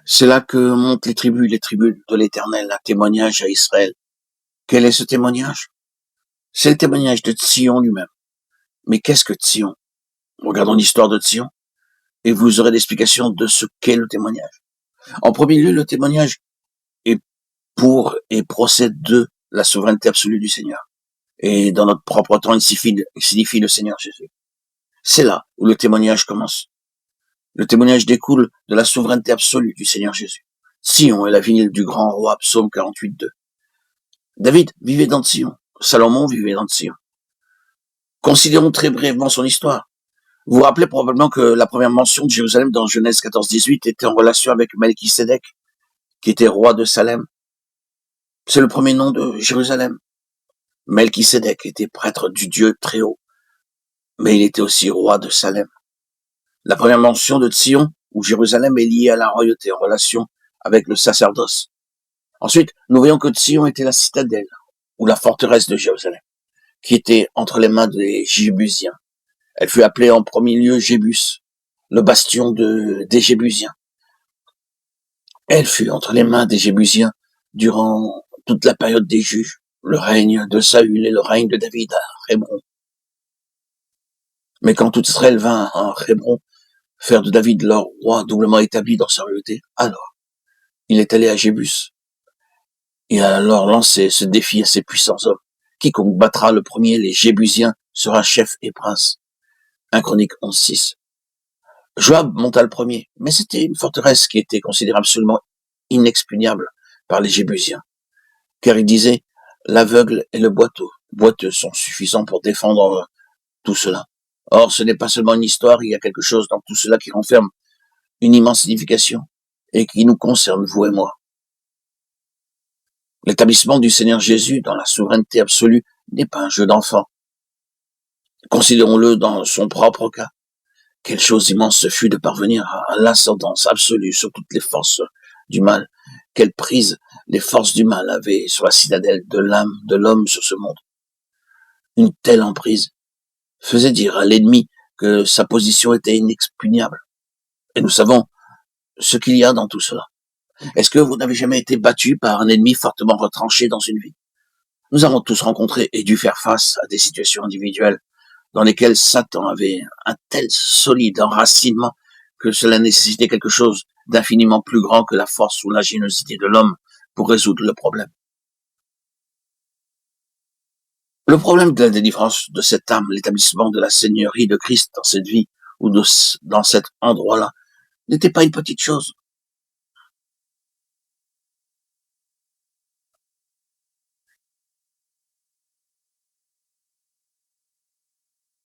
C'est là que montent les tribus de l'Éternel, un témoignage à Israël. Quel est ce témoignage? C'est le témoignage de Sion lui-même. Mais qu'est-ce que Sion? Regardons l'histoire de Sion et vous aurez l'explication de ce qu'est le témoignage. En premier lieu, le témoignage est pour et procède de la souveraineté absolue du Seigneur. Et dans notre propre temps, il signifie le Seigneur Jésus. C'est là où le témoignage commence. Le témoignage découle de la souveraineté absolue du Seigneur Jésus. Sion est la ville du grand roi, psaume 48:2. David vivait dans Sion. Salomon vivait dans Sion. Considérons très brièvement son histoire. Vous vous rappelez probablement que la première mention de Jérusalem dans Genèse 14:18 était en relation avec Melchisédek, qui était roi de Salem. C'est le premier nom de Jérusalem. Melchisédek était prêtre du Dieu très haut, mais il était aussi roi de Salem. La première mention de Sion, où Jérusalem est liée à la royauté en relation avec le sacerdoce. Ensuite, nous voyons que Sion était la citadelle, ou la forteresse de Jérusalem, qui était entre les mains des Jébusiens. Elle fut appelée en premier lieu Jébus, le bastion des Jébusiens. Elle fut entre les mains des Jébusiens durant toute la période des juges, le règne de Saül et le règne de David à Hébron. Mais quand tout Israël vint à Hébron faire de David leur roi doublement établi dans sa royauté, alors il est allé à Jébus. Il a alors lancé ce défi à ses puissants hommes. Quiconque battra le premier les Jébusiens sera chef et prince. 1 Chronique 11:6. Joab monta le premier, mais c'était une forteresse qui était considérée absolument inexpugnable par les Jébusiens. Car il disait, l'aveugle et le boiteux sont suffisants pour défendre tout cela. Or, ce n'est pas seulement une histoire, il y a quelque chose dans tout cela qui renferme une immense signification et qui nous concerne, vous et moi. L'établissement du Seigneur Jésus dans la souveraineté absolue n'est pas un jeu d'enfant. Considérons-le dans son propre cas. Quelle chose immense ce fut de parvenir à l'ascendance absolue sur toutes les forces du mal. Quelle prise les forces du mal avaient sur la citadelle de l'âme de l'homme sur ce monde. Une telle emprise faisait dire à l'ennemi que sa position était inexpugnable. Et nous savons ce qu'il y a dans tout cela. Est-ce que vous n'avez jamais été battu par un ennemi fortement retranché dans une vie? Nous avons tous rencontré et dû faire face à des situations individuelles dans lesquelles Satan avait un tel solide enracinement que cela nécessitait quelque chose d'infiniment plus grand que la force ou l'ingéniosité de l'homme pour résoudre le problème. Le problème de la délivrance de cette âme, l'établissement de la seigneurie de Christ dans cette vie ou dans cet endroit-là, n'était pas une petite chose.